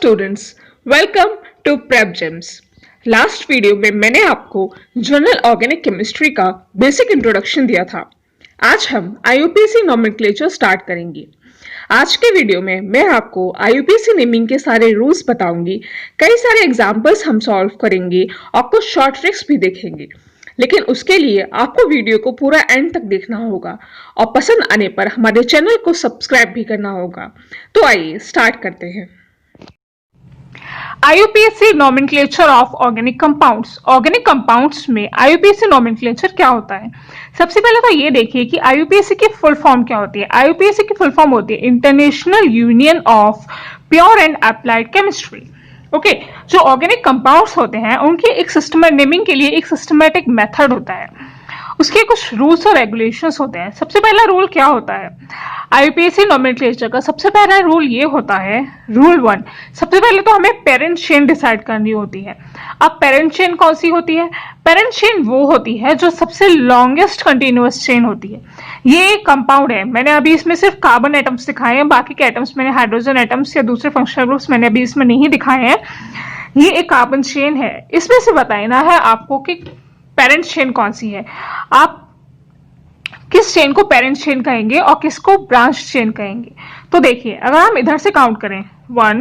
Students, welcome to prep gems. Last video में मैंने आपको जनरल ऑर्गेनिक केमिस्ट्री का बेसिक इंट्रोडक्शन दिया था। आज हम आईयूपीएसी नॉमेनक्लेचर स्टार्ट करेंगे। आज के वीडियो में मैं आपको आईयूपीएसी नेमिंग के सारे रूल्स बताऊंगी, कई सारे एग्जांपल्स हम सॉल्व करेंगे और कुछ शॉर्ट ट्रिक्स भी देखेंगे। लेकिन उसके लिए आपको वीडियो को पूरा एंड तक देखना होगा और पसंद आने पर हमारे चैनल को सब्सक्राइब भी करना होगा। तो आइए स्टार्ट करते हैं। IUPAC nomenclature of organic compounds. Organic compounds में आईयूपीएसी नॉमेनक्लेचर क्या होता है? सबसे पहले तो ये देखिए कि आईयूपीएसी की फुल फॉर्म क्या होती है। आईयूपीएसी की फुल फॉर्म होती है international union of pure and applied chemistry. Okay, जो ऑर्गेनिक कंपाउंड्स होते हैं उनकी एक सिस्टम नेमिंग के लिए एक सिस्टमेटिक मेथड होता है, उसके कुछ रूल्स और रेगुलेशंस होते हैं। सबसे पहला रूल क्या होता है आईयूपीएसी नॉमेनक्लेचर का? सबसे पहला रूल ये होता है, रूल 1। सबसे पहले तो हमें पेरेंट चेन डिसाइड करनी होती है। अब पेरेंट चेन कौन सी होती है? पेरेंट चेन वो होती है जो सबसे लॉन्गेस्ट कंटिन्यूअस चेन होती है। ये एक कंपाउंड है, मैंने अभी इसमें सिर्फ कार्बन एटम्स दिखाए हैं, बाकी के एटम्स मैंने हाइड्रोजन एटम्स या दूसरे फंक्शनल ग्रुप्स मैंने अभी इसमें नहीं दिखाए हैं। ये एक कार्बन चेन है। इसमें से बताना है आपको कि पेरेंट चेन कौन सी है, आप किस चेन को पेरेंट चेन कहेंगे और किसको ब्रांच चेन कहेंगे। तो देखिए, अगर हम इधर से काउंट करें 1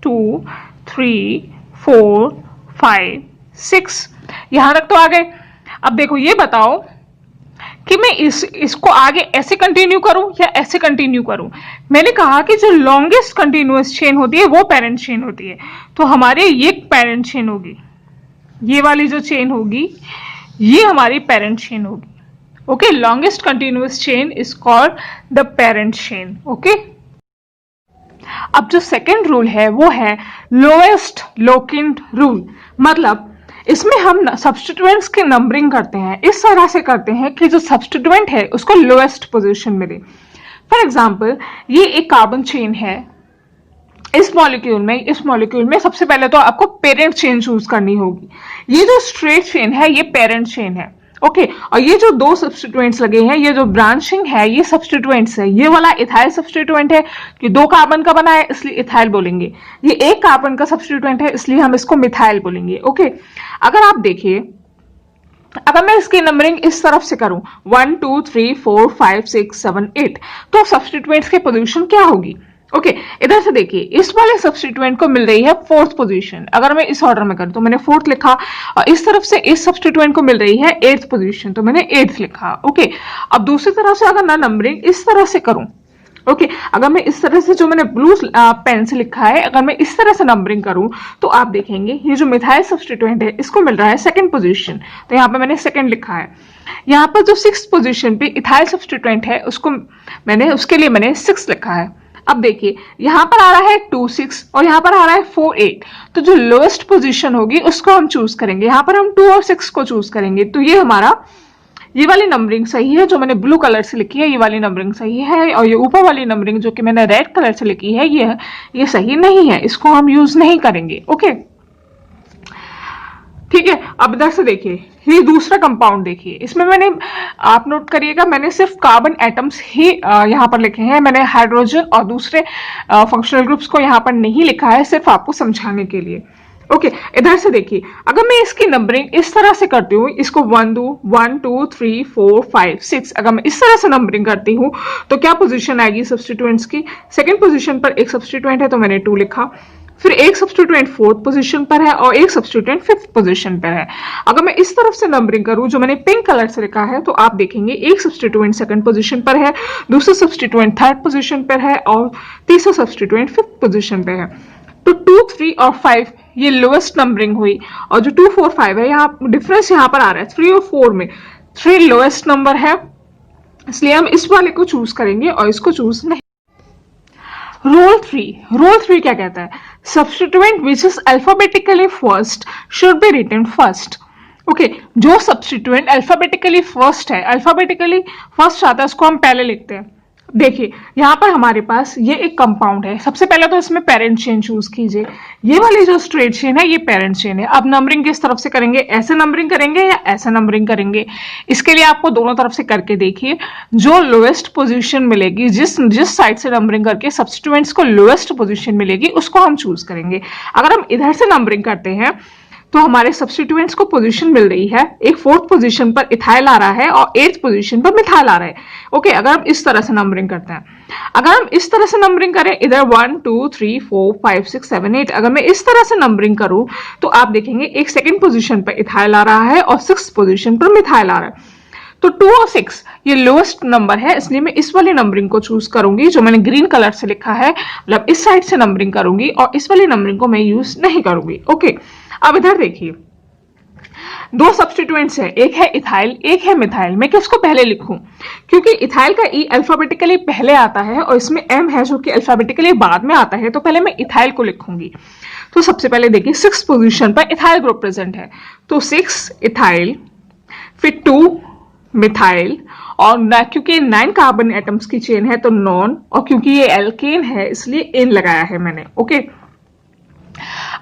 2 3 4 5 6, यहां तक तो आ गए। अब देखो, ये बताओ कि मैं इसको आगे ऐसे कंटिन्यू करूं या ऐसे कंटिन्यू करूं। मैंने कहा कि जो लॉन्गेस्ट कंटिन्यूअस चेन होती है वो पेरेंट चेन होती है, तो हमारे ये पेरेंट चेन होगी, ये वाली जो चेन होगी ये हमारी पेरेंट चेन होगी। Okay, longest continuous chain is called the parent chain. Okay, अब जो सेकेंड रूल है वो है लोएस्ट लोकेंट रूल। मतलब इसमें हम सब्स्टिट्यूएंट्स की नंबरिंग करते हैं, इस तरह से करते हैं कि जो सब्स्टिट्यूएंट है उसको लोएस्ट पोजीशन मिले। फॉर एग्जांपल, ये एक कार्बन चेन है, इस मॉलिक्यूल में सबसे पहले तो आपको पेरेंट चेन चूज करनी होगी। ये जो स्ट्रेट चेन है ये पेरेंट चेन है। ओके, और ये जो दो सब्स्टिट्यूएंट्स लगे हैं, ये जो ब्रांचिंग है ये सब्स्टिट्यूएंट्स है। ये वाला इथाइल सब्स्टिट्यूएंट है कि 2 कार्बन का बना है इसलिए इथाइल बोलेंगे। ये 1 कार्बन का सब्स्टिट्यूएंट है इसलिए हम इसको मिथाइल बोलेंगे। ओके, अगर आप देखिए, अगर मैं इसकी नंबरिंग इस तरफ से करूं 1 2 3 4 5 6 7 8, तो सब्स्टिट्यूएंट्स की पोजीशन क्या होगी? ओके, इधर से देखिए, इस वाले सब्स्टिट्यूएंट को मिल रही है 4th पोजीशन। अगर मैं इस ऑर्डर में करूं तो मैंने 4th लिखा, और इस तरफ से इस सब्स्टिट्यूएंट को मिल रही है 8th पोजीशन, तो मैंने 8th लिखा। ओके, अब दूसरी तरफ से अगर मैं नंबरिंग इस तरह से करूं, ओके, अगर मैं इस तरह से जो मैंने ब्लू पेन से लिखा है, अगर मैं इस तरह से नंबरिंग करूं तो आप देखेंगे ये जो मिथाइल सब्स्टिट्यूएंट है इसको मिल रहा है 2nd पोजीशन, तो यहाँ पे मैंने 2nd लिखा है। यहाँ पर जो 6th पोजीशन पे इथाइल सब्स्टिट्यूएंट है उसके लिए मैंने 6 लिखा है। अब देखिए, यहां पर आ रहा है 2 6 और यहां पर आ रहा है 4 8, तो जो लोएस्ट पोजीशन होगी उसको हम चूज करेंगे। यहां पर हम 2 और 6 को चूज करेंगे, तो ये वाली नंबरिंग सही है जो मैंने ब्लू कलर से लिखी है, ये वाली नंबरिंग सही है। और ये ऊपर वाली नंबरिंग जो कि मैंने रेड कलर से लिखी है ये सही नहीं है, इसको हम यूज नहीं करेंगे। ओके, ठीक है। अब इधर से देखिए, ये दूसरा कंपाउंड देखिए, इसमें मैंने, आप नोट करिएगा, मैंने सिर्फ कार्बन एटम्स ही यहाँ पर लिखे हैं, मैंने हाइड्रोजन और दूसरे फंक्शनल ग्रुप्स को यहाँ पर नहीं लिखा है, सिर्फ आपको समझाने के लिए। ओके, इधर से देखिए, अगर मैं इसकी नंबरिंग इस तरह से करती हूँ, इसको 1 2 3 4 5 6, अगर मैं इस तरह से नंबरिंग करती हूँ तो क्या पोजीशन आएगी सब्स्टिट्यूएंट्स की? 2nd पोजीशन पर एक सब्स्टिट्यूएंट है तो मैंने 2 लिखा, फिर एक सब्स्टिट्यूएंट 4th पोजीशन पर है और एक सब्स्टिट्यूएंट 5th पोजीशन पर है। अगर मैं इस तरफ से नंबरिंग करूं जो मैंने पिंक कलर से लिखा है, तो आप देखेंगे एक सब्स्टिट्यूएंट 2nd पोजीशन पर है, दूसरा सब्स्टिट्यूएंट 3rd पोजीशन पर है और तीसरा सब्स्टिट्यूएंट 5th पोजीशन पर है। तो 2 3 और 5 ये लोएस्ट नंबरिंग हुई, और जो 2 4 5 है, यहाँ डिफरेंस यहाँ पर आ रहा है 3 और 4 में। 3 लोएस्ट नंबर है इसलिए हम इस वाले को चूज करेंगे और इसको चूज नहीं। रूल 3 क्या कहता है? Substituent which is alphabetically first should be written first. Okay, जो सब्स्टिट्यूएंट अल्फाबेटिकली फर्स्ट है, अल्फाबेटिकली फर्स्ट आता है उसको हम पहले लिखते हैं। देखिए यहाँ पर हमारे पास ये एक कंपाउंड है। सबसे पहले तो इसमें पेरेंट चेन चूज कीजिए। ये वाली जो स्ट्रेट चेन है ये पेरेंट चेन है। अब नंबरिंग किस तरफ से करेंगे, ऐसे नंबरिंग करेंगे या ऐसे नंबरिंग करेंगे? इसके लिए आपको दोनों तरफ से करके देखिए। जो लोएस्ट पोजीशन मिलेगी, जिस साइड से नंबरिंग करके सब्स्टिट्यूएंट्स को लोएस्ट पोजीशन मिलेगी, उसको हम चूज करेंगे। अगर हम इधर से नंबरिंग करते हैं तो हमारे सब्स्टिट्यूएंट्स को पोजीशन मिल रही है, एक 4th पोजीशन पर इथाइल आ रहा है और 8th पोजीशन पर मिथाइल आ रहा है। ओके, अगर हम इस तरह से नंबरिंग करते हैं, अगर हम इस तरह से नंबरिंग करें, इधर 1 2 3 4 5 6 7 8, अगर मैं इस तरह से नंबरिंग करूं तो आप देखेंगे एक 2nd पोजीशन पर इथाइल आ रहा है और 6th पोजीशन पर मिथाइल आ रहा है। तो 2 और 6 ये लोएस्ट नंबर है, इसलिए मैं इस वाली नंबरिंग को चूज करूंगी जो मैंने ग्रीन कलर से लिखा है, मतलब इस साइड से नंबरिंग करूंगी और इस वाली नंबरिंग को मैं यूज नहीं करूंगी। ओके, अब इधर देखिए, दो सब्स्टिट्यूएंट्स है, एक है इथाइल एक है मिथाइल। मैं किसको पहले लिखूं? क्योंकि इथाइल का ई अल्फाबेटिकली पहले आता है और इसमें एम है जो कि अल्फाबेटिकली बाद में आता है, तो पहले मैं इथाइल को लिखूंगी। तो सबसे पहले देखिए 6th पोजीशन पर इथाइल ग्रुप प्रेजेंट है, तो 6 इथाइल, फिर 2 मिथाइल, और क्योंकि 9 कार्बन एटम्स की चेन है तो नॉन, और क्योंकि ये एल्केन है इसलिए इन लगाया है मैंने। ओके,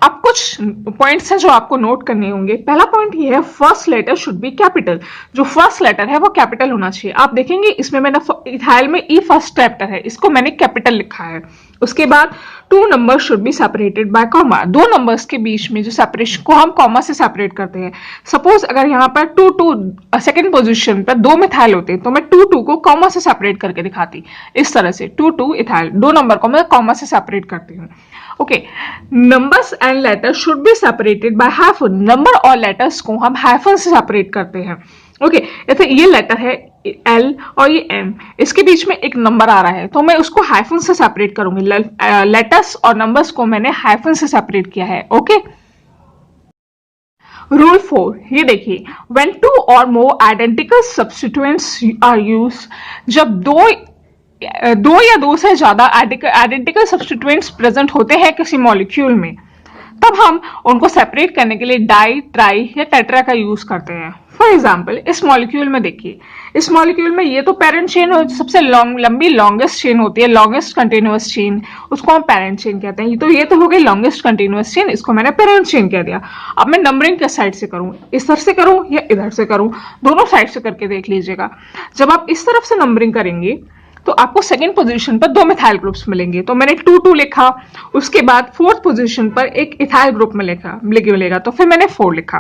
अब कुछ पॉइंट्स हैं जो आपको नोट करने होंगे। पहला पॉइंट ये है, first letter should be capital. जो फर्स्ट लेटर है वो कैपिटल होना चाहिए। आप देखेंगे इसमें मैंने इथाइल में ई फर्स्ट चैप्टर है, इसको मैंने कैपिटल लिखा है। उसके बाद 2 number should be separated by comma. 2 numbers के बीच में जो सेपरेशन को हम कॉमा से सेपरेट करते हैं। सपोज अगर यहाँ पर 2 2 सेकंड पोजीशन पर 2 मिथाइल होते तो मैं 2 2 को कॉमा से सेपरेट करके दिखाती, इस तरह से 2 2 इथाइल, 2 नंबर को मैं कॉमा से सेपरेट करती हूँ। Okay, numbers and letters should be separated by hyphen. Number और लेटर्स को हम हाइफन से सेपरेट करते हैं। ओके, जैसे ये लेटर है एल और ये एम, इसके बीच में एक नंबर आ रहा है तो मैं उसको हाइफन से सेपरेट करूंगी। लेटर्स और नंबर्स को मैंने हाइफन से सेपरेट किया है। ओके, रूल 4 ये देखिए, व्हेन 2 और मोर आइडेंटिकल सब्स्टिट्यूएंट्स आर यूज्ड, जब दो या दो से ज्यादा आइडेंटिकल सब्स्टिट्यूएंट्स प्रेजेंट होते हैं किसी मॉलिक्यूल में, तब हम उनको सेपरेट करने के लिए डाई, ट्राई या टेट्रा का यूज करते हैं। फॉर एग्जाम्पल इस मॉलिक्यूल में देखिए, इस मॉलिक्यूल में ये तो पेरेंट चेन सबसे लंबी लॉन्गेस्ट चेन होती है, लॉन्गेस्ट कंटिन्यूअस चेन, उसको हम पेरेंट चेन कहते हैं। तो ये तो हो गई लॉन्गेस्ट कंटिन्यूअस चेन, इसको मैंने पेरेंट चेन कह दिया। अब मैं नंबरिंग किस साइड से करूं, इस तरफ से करूं या इधर से करूं? दोनों साइड से करके देख लीजिएगा। जब आप इस तरफ से नंबरिंग करेंगे तो आपको 2nd पोजीशन पर 2 मिथाइल ग्रुप्स मिलेंगे, तो मैंने 2 2 लिखा। उसके बाद 4th पोजीशन पर एक इथाइल ग्रुप में मिलेगा, तो फिर मैंने 4 लिखा।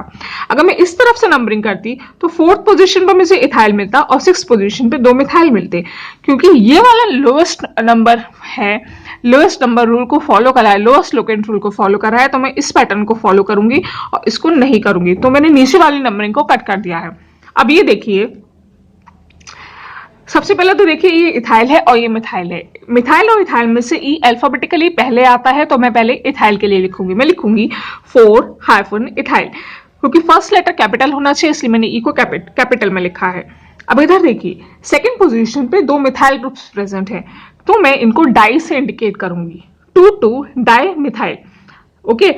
अगर मैं इस तरफ से नंबरिंग करती तो 4th पोजीशन पर मुझे इथाइल मिलता और 6th पोजीशन पर 2 मिथाइल मिलते। क्योंकि ये वाला लोएस्ट नंबर है, लोएस्ट नंबर रूल को फॉलो करा है, लोएस्ट लोकेंट रूल को फॉलो करा है, तो मैं इस पैटर्न को फॉलो करूंगी और इसको नहीं करूंगी। तो मैंने नीचे वाली नंबरिंग को कट कर दिया है। अब ये देखिए, सबसे पहले तो देखिए ये इथाइल है और ये मिथाइल है। मिथाइल और इथाइल में से ई अल्फाबेटिकली पहले आता है, तो मैं पहले इथाइल के लिए लिखूंगी। मैं लिखूंगी 4 इथाइल, क्योंकि फर्स्ट लेटर कैपिटल होना चाहिए इसलिए मैंने ई को कैपिटल में लिखा है। अब इधर देखिए, 2nd पोजीशन पे 2 मिथाइल ग्रुप्स प्रेजेंट है, तो मैं इनको डाई से इंडिकेट करूंगी, 2 2 di methyl. Okay,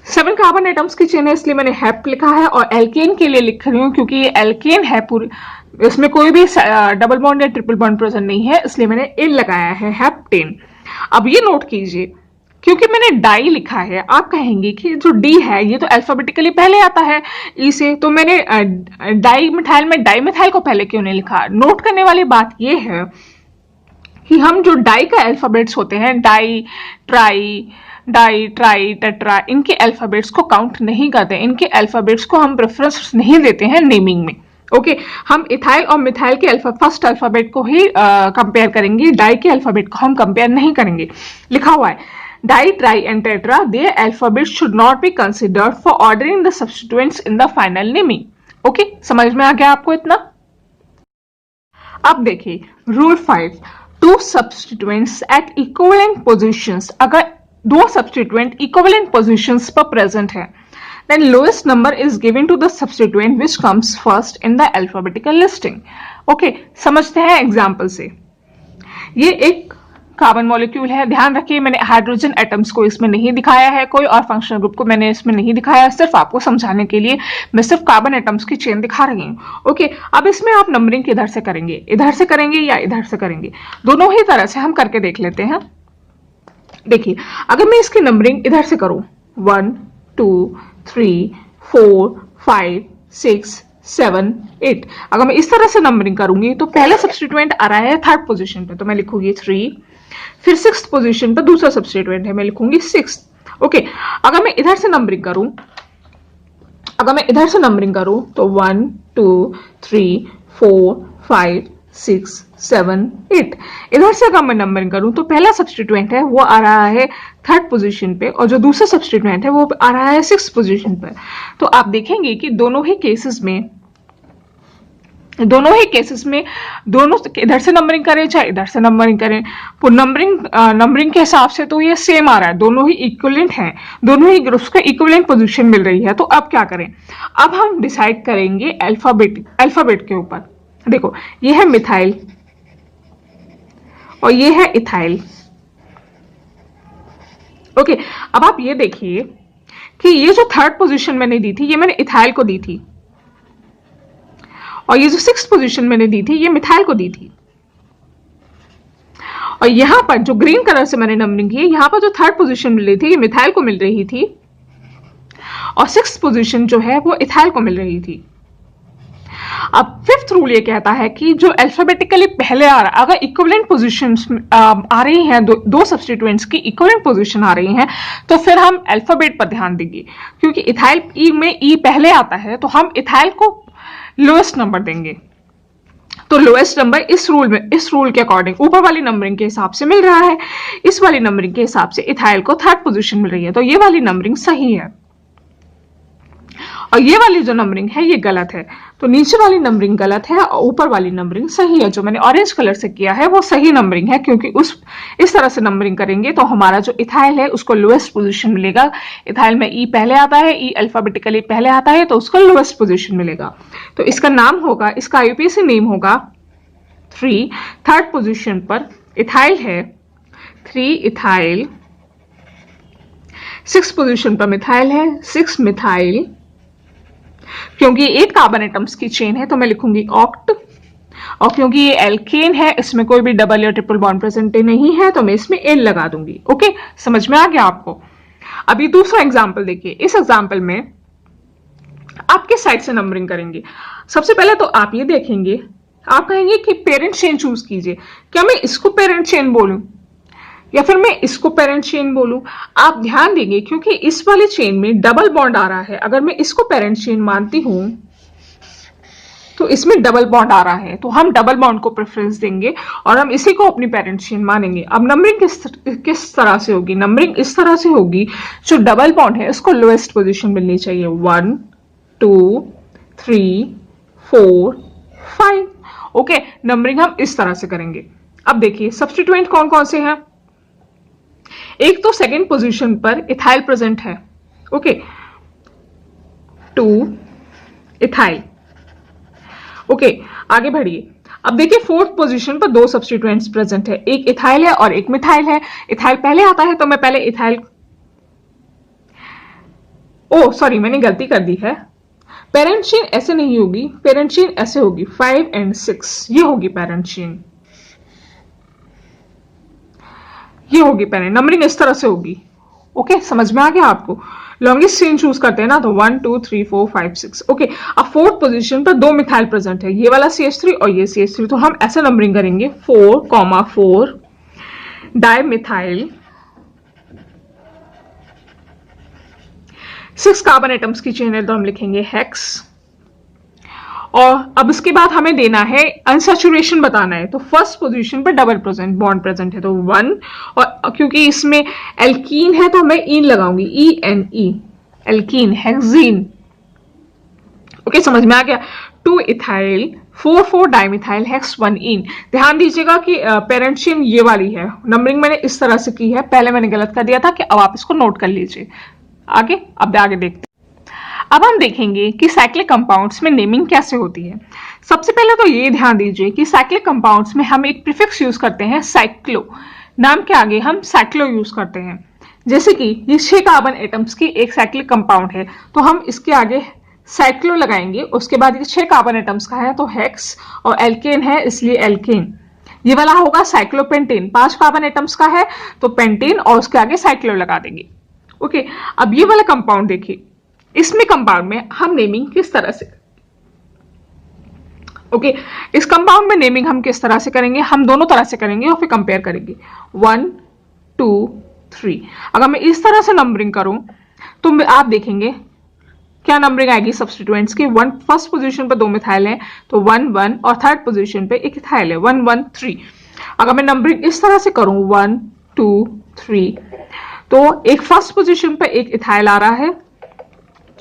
7 carbon atoms की चेन है इसलिए मैंने हेप लिखा है, और एल्केन के लिए लिख रही हूँ क्योंकि ये एल्केन है, पूरी इसमें कोई भी डबल बॉन्ड या ट्रिपल बॉन्ड प्रेजेंट नहीं है, इसलिए मैंने इन लगाया है, हेप्टेन। अब ये नोट कीजिए, क्योंकि मैंने डाई लिखा है, आप कहेंगे कि जो डी है ये तो अल्फाबेटिकली पहले आता है ई से, तो मैंने डाई मिथाइल में डाई मिथाइल को पहले क्यों नहीं लिखा? नोट करने वाली बात ये है कि हम जो डाई का अल्फाबेट्स होते हैं, डाई, ट्राई, टेट्रा, इनके अल्फाबेट्स को काउंट नहीं करते, इनके अल्फाबेट्स को हम प्रेफरेंस नहीं देते हैं नेमिंग में। ओके, हम इथाइल और मिथाइल के फर्स्ट अल्फाबेट को ही कंपेयर करेंगे, डाई के अल्फाबेट को हम कंपेयर नहीं करेंगे। लिखा हुआ है, di, tri and tetra, their alphabets should not be considered for ordering the substituents in the final naming. Okay, समझ में आ गया आपको इतना? अब देखिए rule 5, 2 substituents at equivalent positions. अगर 2 सब्स्टिट्यूएंट इक्विवेलेंट पोजीशंस पर प्रेजेंट है, then lowest number is given to the substituent which comes first in the alphabetical listing. Okay, समझते हैं एग्जाम्पल से। ये एक कार्बन मॉलिक्यूल है। ध्यान रखिए मैंने हाइड्रोजन एटम्स को इसमें नहीं दिखाया है कोई, और फंक्शनल ग्रुप को मैंने इसमें नहीं दिखाया है, सिर्फ आपको समझाने के लिए मैं सिर्फ कार्बन एटम्स की चेन दिखा रही हूँ। ओके, अब इसमें आप नंबरिंग किधर से करेंगे, इधर से करेंगे या इधर से करेंगे, दोनों ही तरह से हम करके देख लेते हैं। देखिए अगर मैं इसकी नंबरिंग इधर से करूं 1 2 3 4 5 6 7 8, अगर मैं इस तरह से नंबरिंग करूंगी तो पहला सब्स्टिट्यूएंट आ रहा है थर्ड पोजीशन पे, तो मैं लिखूंगी 3, फिर सिक्स्थ पोजीशन पे दूसरा सब्स्टिट्यूएंट है, मैं लिखूंगी 6। ओके, अगर मैं इधर से नंबरिंग करूं, तो 1 2 3 4 5 6 7 8, इधर से अगर मैं नंबरिंग करूं तो पहला सब्स्टिट्यूएंट है वो आ रहा है थर्ड पोजीशन पे, और जो दूसरा सब्स्टिट्यूएंट है वो आ रहा है सिक्स्थ पोजीशन पे। तो आप देखेंगे कि दोनों ही केसेस में दोनों इधर से नंबरिंग करें चाहे इधर से नंबरिंग करें, नंबरिंग के हिसाब से तो ये सेम आ रहा है, दोनों ही इक्विवेलेंट हैं, दोनों ही ग्रुप्स को इक्विवेलेंट पोजीशन मिल रही है। तो अब क्या करें, अब हम डिसाइड करेंगे अल्फाबेट के ऊपर। देखो ये है मिथाइल और ये है इथाइल। ओके, अब आप ये देखिए कि ये जो थर्ड पोजीशन मैंने दी थी ये मैंने इथाइल को दी थी, और ये जो सिक्स्थ पोजीशन मैंने दी थी ये मिथाइल को दी थी। और यहां पर जो ग्रीन कलर से मैंने नंबरिंग की, यहां पर जो थर्ड पोजीशन मिल रही थी ये मिथाइल को मिल रही थी, और सिक्स्थ पोजीशन जो है वो इथाइल को मिल रही थी। अब फिफ्थ रूल ये कहता है कि जो अल्फाबेटिकली पहले आ रहा, अगर इक्विवेलेंट पोजीशंस आ रही हैं, दो सब्स्टिट्यूएंट्स की इक्विवेलेंट पोजीशन आ रही हैं, तो फिर हम अल्फाबेट पर ध्यान देंगे, क्योंकि इथाइल ई में ई पहले आता है तो हम इथाइल को लोएस्ट नंबर देंगे। तो लोएस्ट नंबर इस रूल के अकॉर्डिंग ऊपर वाली नंबरिंग के हिसाब से मिल रहा है, इस वाली नंबरिंग के हिसाब से इथाइल को थर्ड पोजीशन मिल रही है, तो ये वाली नंबरिंग सही है। और ये वाली जो नंबरिंग है ये गलत है, तो नीचे वाली नंबरिंग गलत है और ऊपर वाली नंबरिंग सही है। जो मैंने ऑरेंज कलर से किया है वो सही नंबरिंग है, क्योंकि इस तरह से नंबरिंग करेंगे तो हमारा जो इथाइल है उसको लोएस्ट पोजीशन मिलेगा। इथाइल में ई पहले आता है, ई अल्फाबेटिकली पहले आता है, तो उसको लोएस्ट पोजीशन मिलेगा। तो इसका नाम होगा, इसका आईयूपीएसी नेम होगा 3। थर्ड पोजीशन पर इथाइल है 3 इथाइल, सिक्स पोजीशन पर मिथाइल है 6 मिथाइल। क्योंकि ये 8 कार्बन एटम्स की चेन है तो मैं लिखूंगी ऑक्ट, और क्योंकि ये एल्केन है इसमें कोई भी डबल या ट्रिपल बॉन्ड प्रेजेंट नहीं है तो मैं इसमें एन लगा दूंगी। ओके, समझ में आ गया आपको। अभी दूसरा एग्जांपल देखिए, इस एग्जांपल में आप किस साइड से नंबरिंग करेंगे। सबसे पहले तो आप ये देखेंगे, आप कहेंगे कि पेरेंट चेन चूज कीजिए, क्या मैं इसको पेरेंट चेन बोलूं या फिर मैं इसको पेरेंट चेन बोलूं। आप ध्यान देंगे क्योंकि इस वाली चेन में डबल बॉन्ड आ रहा है, अगर मैं इसको पेरेंट चेन मानती हूं तो इसमें डबल बॉन्ड आ रहा है, तो हम डबल बॉन्ड को प्रेफरेंस देंगे और हम इसी को अपनी पेरेंट चेन मानेंगे। अब नंबरिंग किस तरह से होगी, नंबरिंग इस तरह से होगी, जो डबल बॉन्ड है उसको लोएस्ट पोजीशन मिलनी चाहिए, 1 2 3 4 5। ओके, नंबरिंग हम इस तरह से करेंगे। अब देखिए सब्स्टिट्यूएंट कौन कौन से हैं। एक तो सेकेंड पोजीशन पर इथाइल प्रेजेंट है, ओके, 2 इथाइल। ओके, आगे बढ़िए। अब देखिए फोर्थ पोजीशन पर 2 सब्स्टिट्यूएंट्स प्रेजेंट है, एक इथाइल है और एक मिथाइल है। इथाइल पहले आता है तो मैं पहले इथाइल, ओ सॉरी मैंने गलती कर दी है, पेरेंट चेन ऐसे नहीं होगी, पेरेंट चेन ऐसे होगी, 5 और 6 ये होगी पेरेंट चेन, ये होगी पेरेंट। नंबरिंग इस तरह से होगी। ओके, समझ में आ गया आपको। लॉन्गेस्ट चेन चूज करते हैं ना, तो 1 2 3 4 5 6। ओके, अब फोर्थ पोजीशन पर 2 मिथाइल प्रेजेंट है, ये वाला CH3 और ये CH3, तो हम ऐसे नंबरिंग करेंगे 4,4 डाई मिथाइल 6 कार्बन एटम्स की चेन है तो हम लिखेंगे हेक्स। और अब इसके बाद हमें देना है अनसैचुरेशन बताना है, तो फर्स्ट पोजीशन पर डबल बॉन्ड प्रेजेंट है तो 1, और क्योंकि इसमें एल्कीन है तो मैं ईन लगाऊंगी, ENE एल्कीन, हेक्सीन। ओके, समझ में आ गया। 2 इथाइल 4 डाइमिथाइल हेक्स 1 ईन। ध्यान दीजिएगा कि पेरेंट चेन ये वाली है, नंबरिंग मैंने इस तरह से की है, पहले मैंने गलत कर दिया था, कि अब आप इसको नोट कर लीजिए। आगे अब आगे देखते हैं। अब हम देखेंगे कि साइक्लिक कंपाउंड्स में नेमिंग कैसे होती है। सबसे पहले तो ये ध्यान दीजिए कि साइक्लिक कंपाउंड्स में हम एक प्रीफिक्स यूज करते हैं साइक्लो। नाम के आगे हम साइक्लो यूज करते हैं। जैसे कि ये 6 कार्बन एटम्स की एक साइक्लिक कंपाउंड है, तो हम इसके आगे साइक्लो लगाएंगे। उसके बाद ये 6 कार्बन एटम्स का है तो हेक्स, और एल्केन है इसलिए एल्केन। ये वाला होगा साइक्लोपेंटेन, 5 कार्बन एटम्स का है तो पेंटेन, और उसके आगे साइक्लो लगा देंगे। ओके, अब ये वाला कंपाउंड देखिए, इसमें कंपाउंड में हम नेमिंग किस तरह से, ओके, इस कंपाउंड में नेमिंग हम किस तरह से करेंगे, हम दोनों तरह से करेंगे और फिर कंपेयर करेंगे। 1 2 3, अगर मैं इस तरह से नंबरिंग करूं तो आप देखेंगे क्या नंबरिंग आएगी सब्स्टिट्यूएंट्स की। फर्स्ट पोजीशन पर 2 मिथाइल है तो 1 1, और थर्ड पोजीशन पे एक इथाइल है 1 1 3। अगर मैं नंबरिंग इस तरह से करूं 1 2 3, तो एक फर्स्ट पोजीशन पर एक इथाइल आ रहा है,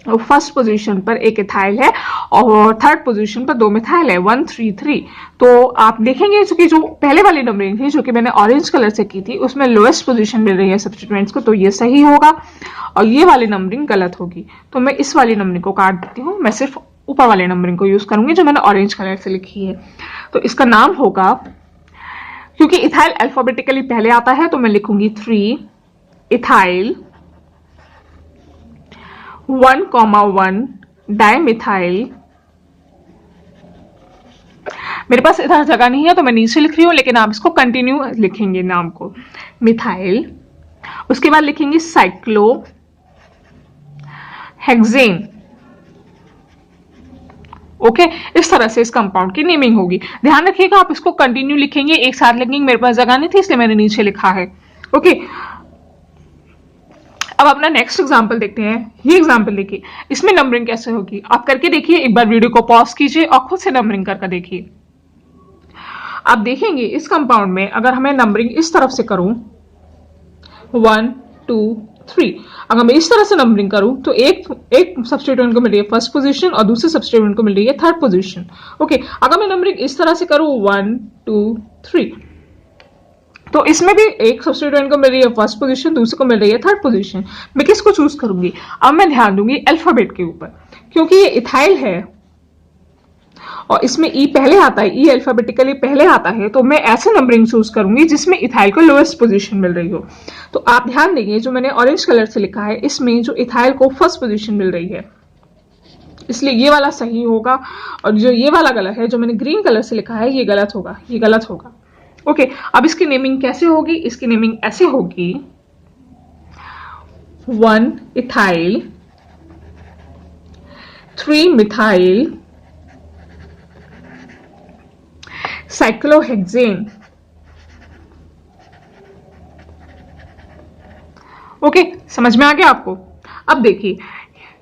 फर्स्ट पोजीशन पर एक इथाइल है, और थर्ड पोजीशन पर 2 मिथाइल है 1 3 3। तो आप देखेंगे कि जो पहले वाली नंबरिंग थी जो कि मैंने ऑरेंज कलर से की थी उसमें लोएस्ट पोजीशन मिल रही है सब्स्टिट्यूएंट्स को, तो ये सही होगा, और ये वाली नंबरिंग गलत होगी। तो मैं इस वाली नंबरिंग को काट देती हूँ, मैं सिर्फ ऊपर वाली नंबरिंग को यूज करूंगी जो मैंने ऑरेंज कलर से लिखी है। तो इसका नाम होगा, क्योंकि इथाइल अल्फाबेटिकली पहले आता है तो मैं लिखूंगी 3 इथाइल 1,1 डाइमिथाइल। मेरे पास इधर जगह नहीं है तो मैं नीचे लिख रही हूं, लेकिन आप इसको कंटिन्यू लिखेंगे नाम को, मिथाइल। उसके बाद लिखेंगे साइक्लो हेक्सेन। ओके, इस तरह से इस कंपाउंड की नेमिंग होगी। ध्यान रखिएगा आप इसको कंटिन्यू लिखेंगे, एक साथ लिखेंगे, मेरे पास जगह नहीं थी इसलिए मैंने नीचे लिखा है। ओके, अब अपना नेक्स्ट एग्जांपल देखते हैं। ये एग्जांपल देखिए, इसमें नंबरिंग कैसे होगी आप करके देखिए, एक बार वीडियो को पॉज कीजिए और खुद से नंबरिंग करके देखिए। आप देखेंगे इस कंपाउंड में अगर हमें नंबरिंग इस तरफ से करूं 1 2 3, अगर मैं इस तरह से नंबरिंग करूं तो एक सब्स्टिट्यूएंट को मिल रही है फर्स्ट पोजीशन और दूसरे सब्स्टिट्यूएंट को मिल रही है थर्ड पोजीशन। ओके, अगर मैं नंबरिंग इस तरह से करूं 1 2 3, तो इसमें भी एक सब्स्टिट्यूएंट को मिल रही है फर्स्ट पोजीशन, दूसरे को मिल रही है थर्ड पोजीशन। मैं किसको चूज करूंगी, अब मैं ध्यान दूंगी अल्फाबेट के ऊपर, क्योंकि ये इथाइल है और इसमें ई पहले आता है, ई अल्फाबेटिकली पहले आता है, तो मैं ऐसे नंबरिंग चूज करूंगी जिसमें इथाइल को लोएस्ट पोजीशन मिल रही हो। तो आप ध्यान देंगे जो मैंने ऑरेंज कलर से लिखा है इसमें जो इथाइल को फर्स्ट पोजीशन मिल रही है, इसलिए ये वाला सही होगा, और जो ये वाला गलत है जो मैंने ग्रीन कलर से लिखा है ये गलत होगा, ये गलत होगा। ओके, अब इसकी नेमिंग कैसे होगी, इसकी नेमिंग ऐसे होगी 1 इथाइल 3 मिथाइल साइक्लोहेक्सेन। ओके, समझ में आ गया आपको। अब देखिए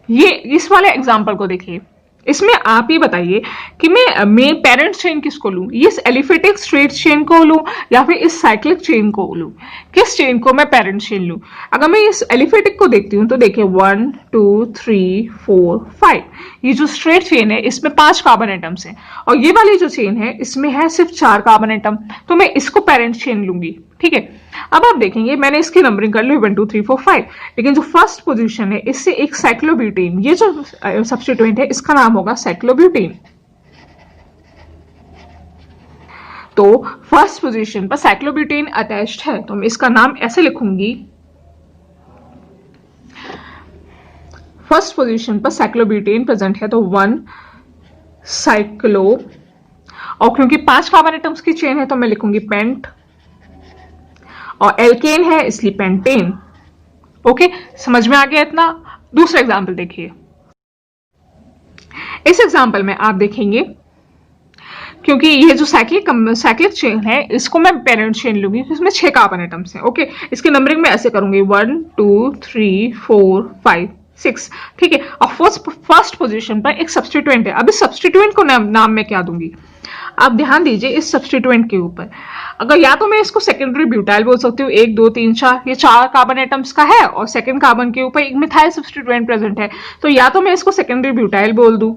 ये इस वाले एग्जांपल को देखिए, इसमें आप ये बताइए कि मैं पेरेंट चेन किसको लूं, इस एलिफेटिक स्ट्रेट चेन को लूं या फिर इस साइक्लिक चेन को लूं, किस चेन को मैं पेरेंट चेन लूं। अगर मैं इस एलिफेटिक को देखती हूं तो देखिए 1 2 3 4 5, ये जो स्ट्रेट चेन है इसमें 5 कार्बन एटम्स हैं, और ये वाली जो चेन है इसमें है सिर्फ 4 कार्बन एटम, तो मैं इसको पेरेंट चेन लूंगी। ठीक है, अब आप देखेंगे मैंने इसकी नंबरिंग कर ली 1 2 3 4 5, लेकिन जो फर्स्ट पोजीशन है इससे एक साइक्लोब्यूटेन, ये जो सब्स्टिट्यूएंट है इसका नाम होगा साइक्लोब्यूटेन। तो फर्स्ट पोजीशन पर साइक्लोब्यूटेन अटैच्ड है तो मैं इसका नाम ऐसे लिखूंगी, फर्स्ट पोजीशन पर साइक्लोब्यूटेन प्रेजेंट है तो 1 साइक्लो, और क्योंकि 5 कार्बन एटम्स की चेन है तो मैं लिखूंगी पेंट, और एल्केन है इसलिए पेंटेन। ओके, समझ में आ गया इतना। दूसरा एग्जांपल देखिए, इस एग्जांपल में आप देखेंगे क्योंकि ये जो साइक्लिक चेन है इसको मैं पेरेंट चेन लूंगी, इसमें 6 कार्बन एटम्स हैं। ओके, इसकी नंबरिंग में ऐसे करूंगी 1 2 3 4 5 6। ठीक है, और फर्स्ट पोजीशन पर एक सब्स्टिट्यूएंट है, अब इस सब्स्टिट्यूएंट को नाम में क्या दूंगी, आप ध्यान दीजिए इस सब्स्टिट्यूएंट के ऊपर। अगर या तो मैं इसको सेकेंडरी ब्यूटाइल बोल सकती हूँ, 1 2 3 4, ये 4 कार्बन एटम्स का है और सेकेंड कार्बन के ऊपर एक मिथाइल सब्स्टिट्यूएंट प्रेजेंट है, तो या तो मैं इसको सेकेंडरी ब्यूटाइल बोल दूं,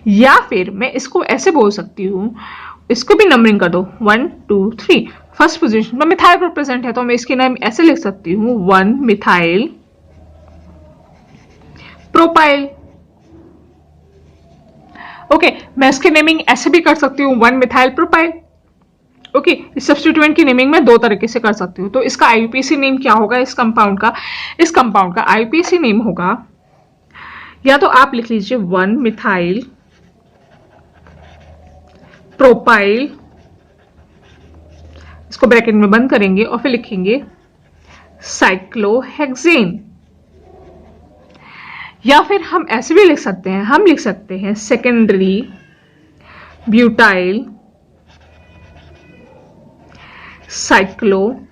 या फिर मैं इसको ऐसे बोल सकती हूँ, इसको भी नंबरिंग कर दो 1 2 3, फर्स्ट पोजीशन पर मिथाइल ग्रुप प्रेजेंट है तो मैं इसके नाम ऐसे लिख सकती हूँ 1 मिथाइल प्रोपाइल। ओके, मैं इसकी नेमिंग ऐसे भी कर सकती हूँ 1 मिथाइल प्रोपाइल। ओके, इस सब्स्टिट्यूएंट की नेमिंग मैं दो तरीके से कर सकती हूँ। तो इसका आईयूपीएसी नेम क्या होगा इस कंपाउंड का आईयूपीएसी नेम होगा, या तो आप लिख लीजिए 1 मिथाइल प्रोपाइल, इसको ब्रैकेट में बंद करेंगे और फिर लिखेंगे साइक्लोहेक्सेन। या फिर हम ऐसे भी लिख सकते हैं, हम लिख सकते हैं सेकेंडरी ब्यूटाइल साइक्लोहेक्सेन।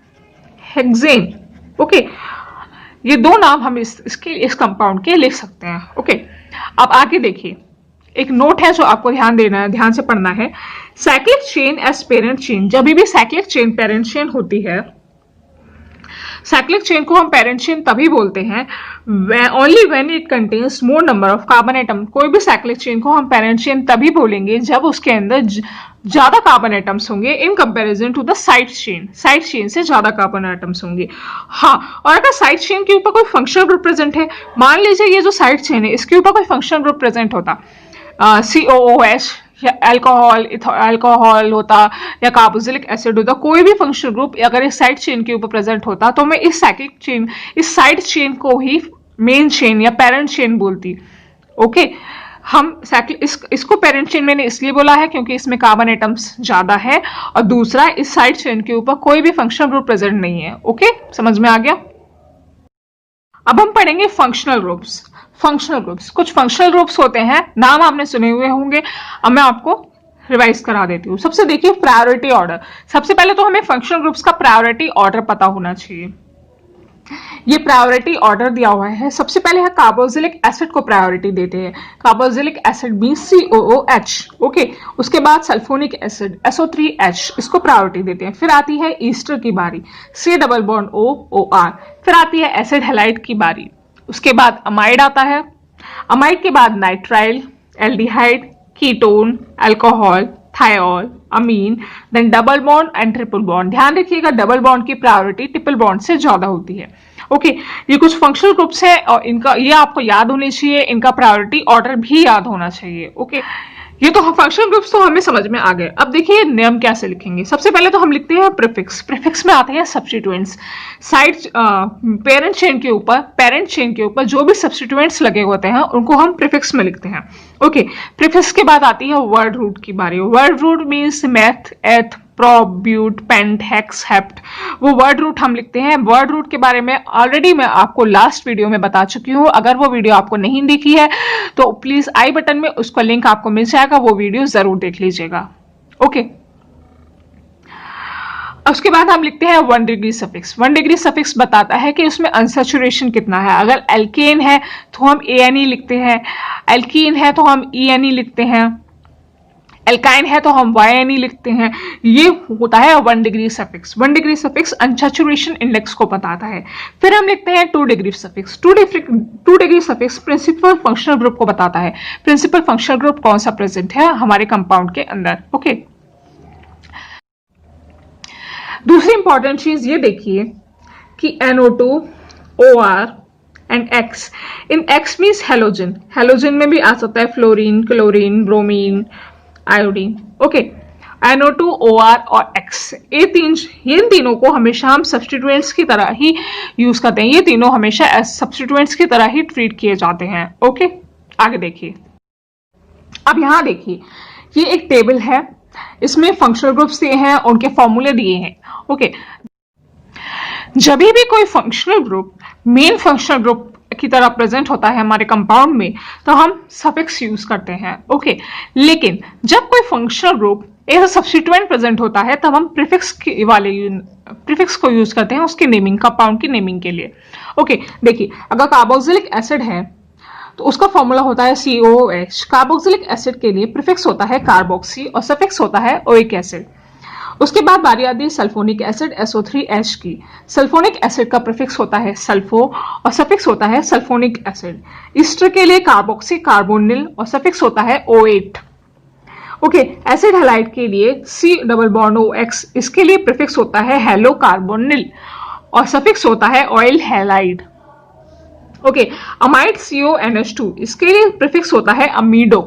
ओके, ये दो नाम हम इस कंपाउंड के लिख सकते हैं। ओके, अब आगे देखिए, एक नोट है जो आपको ध्यान देना है, ध्यान से पढ़ना है। Cyclic chain as parent chain, जब भी साइक्लिक चेन पेरेंट चेन होती है, साइक्लिक चेन को हम पेरेंट चेन तभी बोलते हैं only when it contains more number of carbon atom. कोई भी साइक्लिक चेन को हम पेरेंट चेन तभी बोलेंगे जब उसके अंदर ज्यादा कार्बन एटम्स होंगे in comparison to the side chain, side chain से ज्यादा कार्बन एटम्स होंगे। हाँ, और अगर साइड चेन के ऊपर कोई फंक्शनल ग्रुप प्रेजेंट है, मान लीजिए ये जो साइड चेन है इसके ऊपर कोई फंक्शनल ग्रुप प्रेजेंट होता, COOH या अल्कोहल होता या कार्बोक्सिलिक एसिड होता, कोई भी फंक्शनल ग्रुप अगर इस साइड चेन के ऊपर प्रेजेंट होता, तो मैं इस साइड चेन को ही मेन चेन या पेरेंट चेन बोलती। ओके, हम इसको पेरेंट चेन मैंने इसलिए बोला है क्योंकि इसमें कार्बन एटम्स ज्यादा है, और दूसरा इस साइड चेन के ऊपर कोई भी फंक्शनल ग्रुप प्रेजेंट नहीं है। ओके, समझ में आ गया। अब हम पढ़ेंगे फंक्शनल ग्रुप्स। फंक्शनल ग्रुप्स, कुछ फंक्शनल ग्रुप्स होते हैं, नाम आपने सुने हुए होंगे, अब मैं आपको रिवाइज करा देती हूँ। सबसे देखिए प्रायोरिटी ऑर्डर। सबसे पहले तो हमें फंक्शनल ग्रुप्स का प्रायोरिटी ऑर्डर पता होना चाहिए। ये प्रायोरिटी ऑर्डर दिया हुआ है। सबसे पहले है कार्बोक्सिलिक एसिड को प्रायोरिटी देते हैं, carboxylic acid means COOH। Okay, उसके बाद सल्फोनिक एसिड SO3H, इसको प्रायोरिटी देते हैं। फिर आती है ईस्टर की बारी, C डबल बॉन्ड OOR। फिर आती है एसिड हैलाइड की बारी, उसके बाद अमाइड आता है, अमाइड के बाद nitrile, aldehyde, ketone, alcohol, thiol, amine, then double bond and triple bond. ध्यान रखिएगा डबल बॉन्ड की प्रायोरिटी ट्रिपल बॉन्ड से ज्यादा होती है। ओके, ये कुछ फंक्शनल ग्रुप्स है और इनका ये आपको याद होनी चाहिए, इनका प्रायोरिटी ऑर्डर भी याद होना चाहिए। ओके, ये तो फंक्शनल ग्रुप्स तो हमें समझ में आ गए। अब देखिए नियम कैसे लिखेंगे। सबसे पहले तो हम लिखते हैं प्रीफिक्स। प्रीफिक्स में आते हैं सब्स्टिट्यूएंट्स। साइड पेरेंट चेन के ऊपर जो भी सब्स्टिट्यूएंट्स लगे होते हैं उनको हम प्रीफिक्स में लिखते हैं। ओके, प्रीफिक्स के बाद आती है वर्ड रूट की बारी। Word root means meth, eth, prop, but, pent, hex, hept, वो वर्ड रूट हम लिखते हैं। वर्ड रूट के बारे में ऑलरेडी मैं आपको लास्ट वीडियो में बता चुकी हूँ। अगर वो वीडियो आपको नहीं देखी है तो प्लीज आई बटन में उसका लिंक आपको मिल जाएगा, वो वीडियो जरूर देख लीजिएगा। ओके, उसके बाद हम लिखते हैं 1 डिग्री सफिक्स। 1 डिग्री सफिक्स बताता है कि उसमें अनसैचुरेशन कितना है। अगर एल्केन है तो हम ANE लिखते हैं, एल्कीन है तो हम ENE लिखते हैं, एल्काइन है तो हम YNE लिखते हैं। ये होता है 1 degree suffix. 1 degree suffix unsaturation index को बताता है। फिर हम लिखते हैं 2 degree suffix. 2 degree suffix principal functional group को बताता है। प्रिंसिपल फंक्शनल ग्रुप कौन सा प्रेजेंट है हमारे कंपाउंड के अंदर। ओके, दूसरी इंपॉर्टेंट चीज ये देखिए कि NO2, OR and X। In X means halogen. Halogen में भी आ सकता है fluorine, chlorine, bromine, iodine. Okay, NO2, OR और X, इन तीनों को हमेशा हम सब्स्टिट्यूएंट्स की तरह ही यूज करते हैं। ये तीनों हमेशा सब्स्टिट्यूएंट्स की तरह ही ट्रीट किए जाते हैं। ओके, आगे देखिए। अब यहां देखिए, ये एक टेबल है, इसमें फंक्शनल ग्रुप्स दिए हैं, उनके फॉर्मूले दिए हैं। ओके, जब भी कोई functional group main functional group की तरह प्रेजेंट होता है हमारे कंपाउंड में तो हम सफिक्स यूज करते हैं। ओके, लेकिन जब कोई functional group as substituent present होता है तब हम प्रीफिक्स को यूज करते हैं उसकी नेमिंग, कंपाउंड की नेमिंग के लिए। ओके, देखिए अगर कार्बोक्सिलिक एसिड है तो उसका फॉर्मूला होता है COOH। कार्बोक्सिलिक एसिड के लिए प्रीफिक्स होता है कार्बोक्सी और सफिक्स होता है ओइक एसिड। उसके बाद बारी आती है सल्फोनिक एसिड SO3H की। सल्फोनिक एसिड का प्रीफिक्स होता है सल्फो और सफिक्स होता है सल्फोनिक एसिड। ईस्टर के लिए कार्बोक्सी कार्बोनिल और सफिक्स होता है O8। ओके, एसिड हैलाइड के लिए C डबल बॉन्ड OX, इसके लिए प्रीफिक्स होता है हेलो कार्बोनिल और सफिक्स होता है oil halide. Okay, amide CONH2, इसके लिए प्रीफिक्स होता है अमीडो।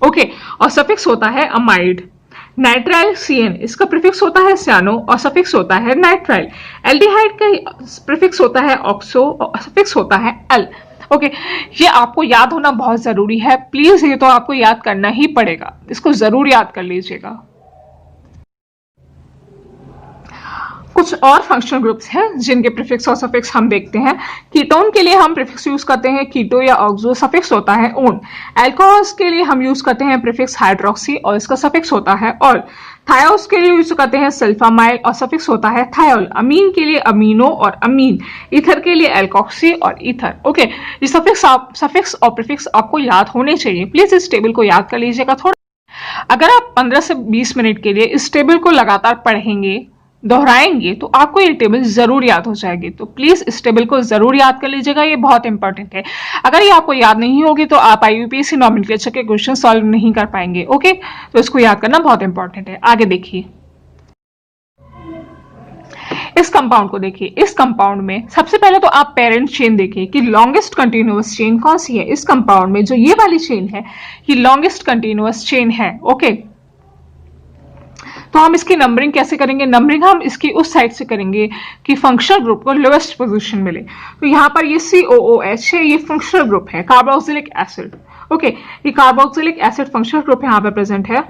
ओके, और सफिक्स होता है अमाइड। नाइट्राइल CN, इसका प्रीफिक्स होता है सियानो और सफिक्स होता है नाइट्राइल। एल्डिहाइड का प्रीफिक्स होता है ऑक्सो और सफिक्स होता है एल। ओके, ये आपको याद होना बहुत जरूरी है, प्लीज ये तो आपको याद करना ही पड़ेगा, इसको जरूर याद कर लीजिएगा। कुछ और फंक्शनल ग्रुप्स हैं जिनके प्रीफिक्स और सफिक्स हम देखते हैं। कीटोन के लिए हम प्रीफिक्स यूज करते हैं कीटो या ऑक्सो, सफिक्स होता है ओन। अल्कोहल्स के लिए हम यूज करते हैं प्रीफिक्स हाइड्रोक्सी और इसका सफिक्स होता है ऑल। थायोस के लिए यूज करते हैं सल्फामाइल और सफिक्स होता है थायोल। अमीन के लिए अमीनो और अमीन। ईथर के लिए एल्कोक्सी और ईथर। ओके, ये सफिक्स और प्रीफिक्स आपको याद होने चाहिए, प्लीज इस टेबल को याद कर लीजिएगा थोड़ा। अगर आप 15 से 20 मिनट के लिए इस टेबल को लगातार पढ़ेंगे, दोहराएंगे, तो आपको ये टेबल जरूर याद हो जाएगी। तो प्लीज इस टेबल को जरूर याद कर लीजिएगा, ये बहुत इंपॉर्टेंट है। अगर ये आपको याद नहीं होगी तो आप IUPAC नॉमेनक्लेचर के क्वेश्चन सॉल्व नहीं कर पाएंगे। ओके, तो इसको याद करना बहुत इंपॉर्टेंट है। आगे देखिए, इस कंपाउंड को देखिए। इस कंपाउंड में सबसे पहले तो आप पेरेंट चेन देखिए कि लॉन्गेस्ट कंटिन्यूअस चेन कौन सी है। इस कंपाउंड में जो ये वाली चेन है, ये लॉन्गेस्ट कंटिन्यूअस चेन है। ओके, तो हम इसकी नंबरिंग कैसे करेंगे? नंबरिंग हम इसकी उस साइड से करेंगे कि फंक्शनल ग्रुप को लोएस्ट पोजीशन मिले। तो यहाँ पर ये COOH है, ये फंक्शनल ग्रुप है, कार्बोक्सिलिक एसिड। ओके, ये कार्बोक्सिलिक एसिड फंक्शनल ग्रुप यहाँ पे प्रेजेंट है,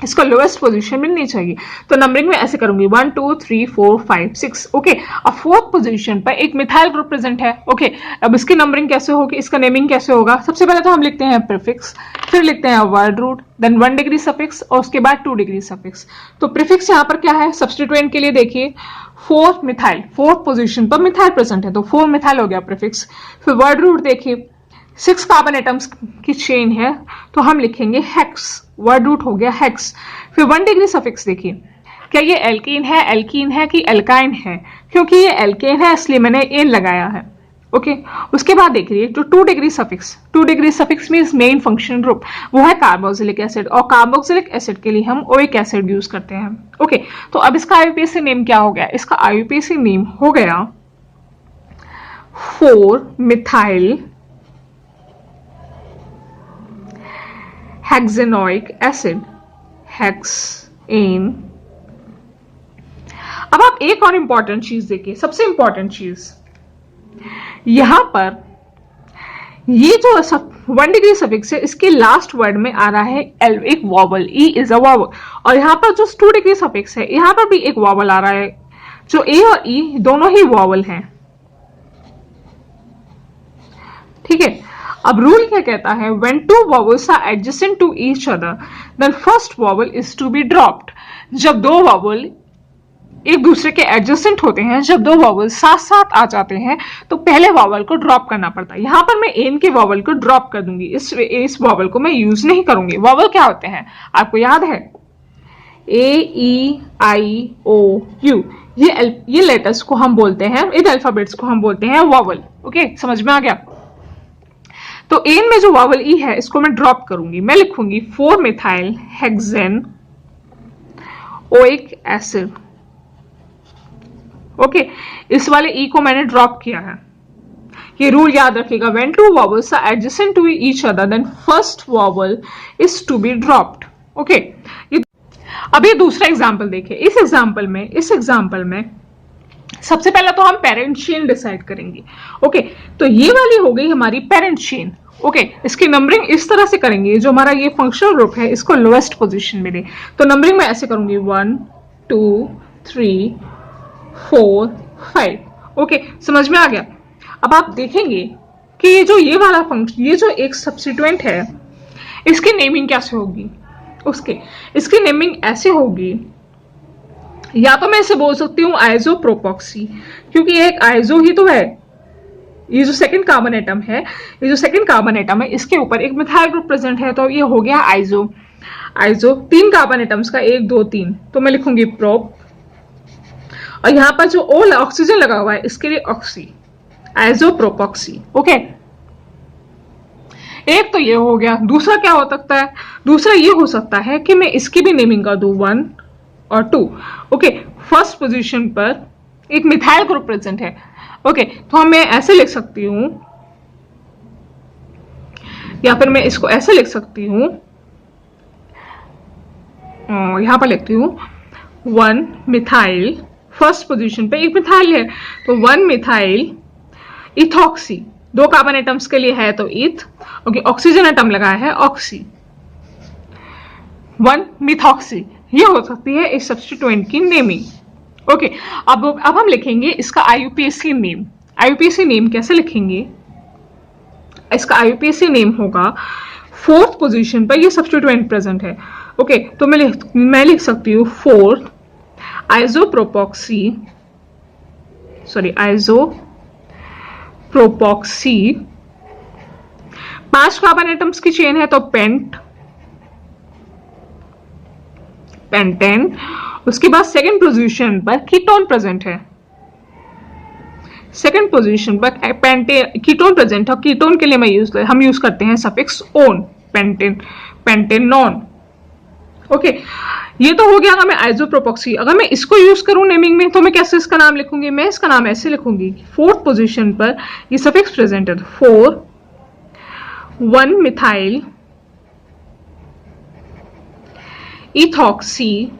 इसको लोएस्ट पोजीशन मिलनी चाहिए। तो नंबरिंग में ऐसे करूंगी 1 2 3 4 5 6। ओके, अब फोर्थ पोजीशन पर एक मिथाइल ग्रुप प्रेजेंट है। ओके, अब इसकी नंबरिंग कैसे होगी, इसका नेमिंग कैसे होगा? सबसे पहले तो हम लिखते हैं प्रीफिक्स, फिर लिखते हैं word root, then 1 degree suffix और उसके बाद 2 डिग्री सफिक्स। तो प्रीफिक्स यहाँ पर क्या है? सब्स्टिट्यूएंट के लिए देखिए 4 मिथाइल, फोर्थ पोजीशन पर मिथाइल प्रेजेंट है तो 4 मिथाइल हो गया प्रीफिक्स। फिर वर्ड रूट देखिए 6 कार्बन एटम्स की चेन है तो हम लिखेंगे हेक्स, वर्ड रूट हो गया हेक्स। फिर 1 डिग्री सफिक्स देखिए, क्या ये एल्कीन है, एल्कीन है कि एल्काइन है? क्योंकि ये एल्केन है इसलिए मैंने एन लगाया है। ओके, उसके बाद देखिए जो 2 degree suffix, 2 degree suffix means main functional group, वो है कार्बोक्सिलिक एसिड और कार्बोक्सिलिक एसिड के लिए हम ओइक एसिड यूज करते हैं। ओके, तो अब इसका IUPAC नेम क्या हो गया? इसका IUPAC नेम हो गया 4 मिथाइल हेक्सेनोइक एसिड, हेक्सेन। अब आप एक और इंपॉर्टेंट चीज देखिए, सबसे इंपॉर्टेंट चीज यहां पर ये जो 1 डिग्री सफिक्स है इसके लास्ट वर्ड में आ रहा है एल, एक vowel, E is a vowel. और यहां पर जो 2 डिग्री सफिक्स है यहां पर भी एक वॉवल आ रहा है, जो ए और ई दोनों ही वॉवल हैं। ठीक है, अब रूल क्या कहता है? when two vowels are adjacent to each other then first vowel is to be dropped। जब दो वॉवल एक दूसरे के एडजस्टेंट होते हैं, जब दो वॉवल साथ साथ आ जाते हैं तो पहले वॉवल को ड्रॉप करना पड़ता है। यहां पर मैं एन के वॉवल को ड्रॉप कर दूंगी, इस वॉवल को मैं यूज नहीं करूंगी। वॉवल क्या होते हैं आपको याद है? AEIOU, ये लेटर्स को हम बोलते हैं, इन अल्फाबेट्स को हम बोलते हैं वॉवल। ओके, समझ में आ गया? तो एन में जो वॉवल ई है इसको मैं ड्रॉप करूंगी, मैं लिखूंगी 4 methyl hexane oic acid. Okay, इस वाले ई को मैंने ड्रॉप किया है। ये रूल याद रखिएगा, when two vowels are adjacent to each other then first vowel is to be dropped। Okay, अब ये दूसरा एग्जाम्पल देखिए। इस एग्जाम्पल में सबसे पहले तो हम पेरेंट चेन डिसाइड करेंगे। ओके, तो ये वाली हो गई हमारी पेरेंट चेन। ओके, इसकी नंबरिंग इस तरह से करेंगे, जो हमारा ये फंक्शनल ग्रुप है इसको लोएस्ट पोजीशन मिले। तो नंबरिंग में ऐसे करूंगी 1 2 3 4 5। ओके, समझ में आ गया? अब आप देखेंगे कि ये वाला फंक्शन, ये जो एक सब्स्टिट्यूएंट है इसकी नेमिंग कैसे होगी? इसकी नेमिंग ऐसे होगी, या तो मैं इसे बोल सकती हूँ आइजो प्रोपॉक्सी, क्योंकि ये एक आइजो ही तो है। ये जो सेकंड कार्बन एटम है, इसके ऊपर एक मिथाइल ग्रुप प्रेजेंट है तो ये हो गया आइजो। 3 कार्बन एटम्स का 1 2 3, तो मैं लिखूंगी प्रोप, और यहां पर जो ओ ऑक्सीजन लगा हुआ है इसके लिए ऑक्सी, आइजो प्रोपॉक्सी। ओके, एक तो ये हो गया। दूसरा क्या हो सकता है? दूसरा ये हो सकता है कि मैं इसकी भी नेमिंग कर दूं 1 और 2। ओके, फर्स्ट पोजीशन पर एक मिथाइल ग्रुप प्रेजेंट है। ओके, तो मैं ऐसे लिख सकती हूं, या फिर मैं इसको ऐसे लिख सकती हूं यहाँ पर लिखती हूँ 1 मिथाइल, फर्स्ट पोजीशन पे एक मिथाइल है तो 1 मिथाइल इथॉक्सी, 2 कार्बन एटम्स के लिए है तो इथ, ओके, ऑक्सीजन एटम लगाया है ऑक्सी, 1 मिथॉक्सी। ये हो सकती है इस सब्स्टिट्यूएंट की नेमिंग। ओके, अब हम लिखेंगे इसका आईयूपीएसी नेम। आईयूपीएसी नेम कैसे लिखेंगे? इसका आईयूपीएसी नेम होगा 4th पोजीशन पर ये सब्स्टिट्यूएंट प्रेजेंट है। ओके, तो मैं लिख सकती हूँ 4th आइसोप्रोपॉक्सी, 5 कार्बन एटम्स की चेन है तो पेंटेन। उसके बाद सेकंड पोजीशन पर कीटोन प्रेजेंट है, सेकंड पोजीशन पर कीटोन प्रेजेंट है। कीटोन के लिए हम यूज करते हैं सफिक्स ओन, पेंटेनॉन। ओके, ये तो हो गया अगर मैं आइसोप्रोपॉक्सी। अगर मैं इसको यूज करूं नेमिंग में तो मैं कैसे इसका नाम लिखूंगी? मैं इसका नाम ऐसे लिखूंगी, 4th पोजीशन पर ये सफिक्स प्रेजेंट है 4 1 मिथाइल इथॉक्सी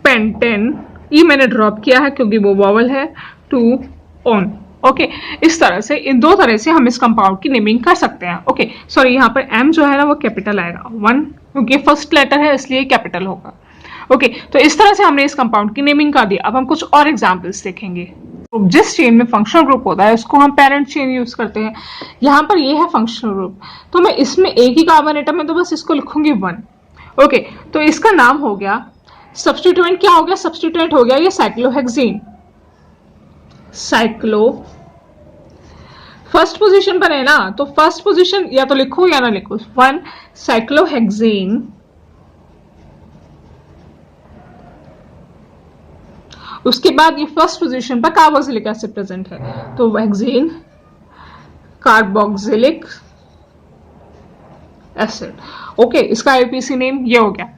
पेंटेन, ई मैंने ड्रॉप किया है क्योंकि वो वॉवल है, 2 ऑन। ओके, इस तरह से, इन 2 तरह से हम इस कंपाउंड की नेमिंग कर सकते हैं। ओके, सॉरी, यहाँ पर एम जो है ना वो कैपिटल आएगा, 1 क्योंकि फर्स्ट लेटर है इसलिए कैपिटल होगा। ओके, तो इस तरह से हमने इस कंपाउंड की नेमिंग कर दी। अब हम कुछ और एग्जाम्पल्स देखेंगे। तो जिस चेन में फंक्शनल ग्रुप होता है उसको हम पेरेंट चेन यूज करते हैं। यहाँ पर ये है फंक्शनल ग्रुप, तो मैं इसमें एक ही कार्बन एटम है तो बस इसको लिखूंगी 1। ओके, तो इसका नाम हो गया, सब्स्टिट्यूएंट क्या हो गया? सब्स्टिट्यूएंट हो गया ये साइक्लोहेक्सेन। फर्स्ट पोजीशन पर है ना, तो फर्स्ट पोजीशन या तो लिखो या ना लिखो, 1 साइक्लोहेक्सेन। उसके बाद ये फर्स्ट पोजीशन पर कार्बोक्सिलिक एसिड प्रेजेंट है तो हेक्सेन कार्बोक्सिलिक एसिड। ओके, इसका आईयूपीएसी नेम ये हो गया।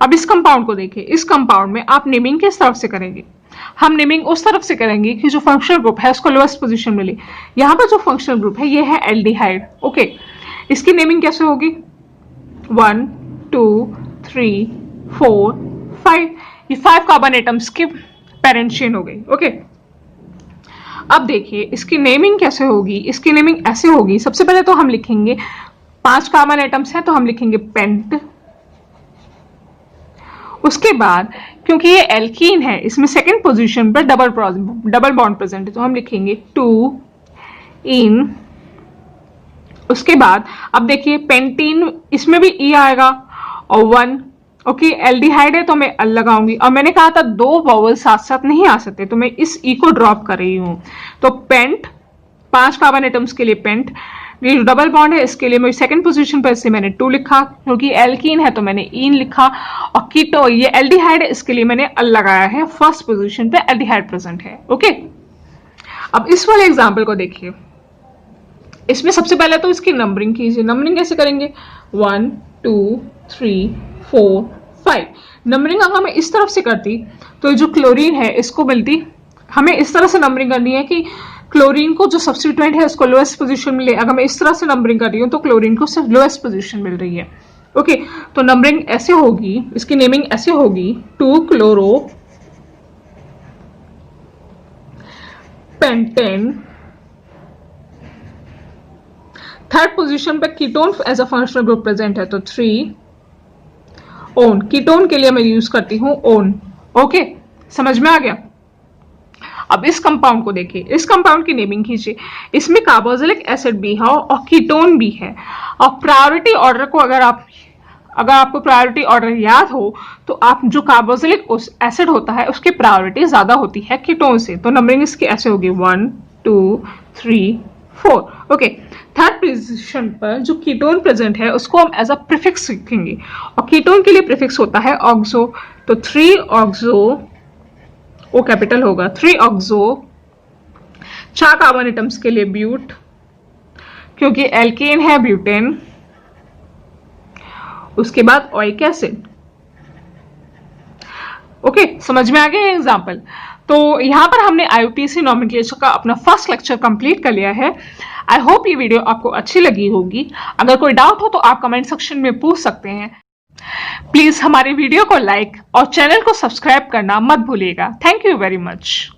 अब इस कंपाउंड को देखिए, इस कंपाउंड में आप नेमिंग किस तरफ से करेंगे? हम नेमिंग उस तरफ से करेंगे कि जो फंक्शनल ग्रुप है उसको लोएस्ट पोजीशन मिले। यहाँ पर जो फंक्शनल ग्रुप है ये है एल्डिहाइड। ओके, इसकी नेमिंग कैसे होगी? 1 2 3 4 5, ये 5 कार्बन एटम्स की पेरेंट चेन हो गई। ओके, अब देखिए इसकी नेमिंग कैसे होगी? इसकी नेमिंग ऐसे होगी, सबसे पहले तो हम लिखेंगे 5 कार्बन एटम्स हैं तो हम लिखेंगे पेंट। उसके बाद क्योंकि ये एल्कीन है इसमें सेकंड पोजीशन पर डबल बॉन्ड प्रेजेंट है तो हम लिखेंगे 2 इन। उसके बाद अब देखिए पेंटीन, इसमें भी ई आएगा और 1। ओके, एल्डिहाइड है तो मैं अल लगाऊंगी, और मैंने कहा था 2 वॉवल साथ साथ नहीं आ सकते तो मैं इस ई को ड्रॉप कर रही हूं। तो पेंट, 5 कार्बन एटम्स के लिए पेंट। ये जो डबल बॉन्ड है इसके लिए मैं सेकंड पोजीशन पर इसे मैंने 2 लिखा, क्योंकि एल्कीन है तो मैंने इन लिखा, और कीटो ये एल्डिहाइड है इसके लिए मैंने अल लगाया है, फर्स्ट पोजीशन पे एल्डिहाइड प्रेजेंट है। ओके, अब इस वाले एग्जाम्पल को देखिए, इसमें सबसे पहले तो इसकी नंबरिंग कीजिए। नंबरिंग कैसे करेंगे? 1 2 3 4 5। नंबरिंग अगर मैं इस तरफ से करती तो जो क्लोरीन है इसको मिलती, हमें इस तरह से नंबरिंग करनी है कि क्लोरीन को जो सब्स्टिट्यूएंट है उसको लोएस्ट पोजीशन मिले। अगर मैं इस तरह से नंबरिंग कर रही हूँ तो क्लोरीन को सिर्फ लोएस्ट पोजीशन मिल रही है। ओके, तो नंबरिंग ऐसे होगी, इसकी नेमिंग ऐसे होगी, 2 क्लोरो पेंटेन। थर्ड पोजीशन पे ketone as a functional group present है तो 3 ओन। कीटोन के लिए मैं यूज करती हूं ओन। ओके, समझ में आ गया? अब इस कंपाउंड को देखिए, इस कंपाउंड की नेमिंग कीजिए। इसमें कार्बोक्सिलिक एसिड भी है और कीटोन भी है, और प्रायोरिटी ऑर्डर को अगर आपको प्रायोरिटी ऑर्डर याद हो तो आप जो कार्बोक्सिलिक एसिड होता है उसकी प्रायोरिटी ज्यादा होती है कीटोन से, तो नंबरिंग इसकी ऐसे होगी 1 2 3 4। ओके, थर्ड पोजीशन पर जो कीटोन प्रेजेंट है उसको हम एज अ प्रीफिक्स लिखेंगे, और कीटोन के लिए प्रीफिक्स होता है ऑक्सो, तो 3 ऑक्सो, वो कैपिटल होगा, 3 ऑक्सो। 4 कार्बन एटम्स के लिए ब्यूट, क्योंकि एल्केन है ब्यूटेन। उसके बाद ओइक एसिड। ओके, समझ में आ गया एग्जाम्पल? तो यहां पर हमने आईयूपीएसी नॉमेनक्लेचर का अपना फर्स्ट लेक्चर कंप्लीट कर लिया है। आई होप ये वीडियो आपको अच्छी लगी होगी। अगर कोई डाउट हो तो आप कमेंट सेक्शन में पूछ सकते हैं। प्लीज हमारे वीडियो को लाइक और चैनल को सब्सक्राइब करना मत भूलिएगा। Thank you very much.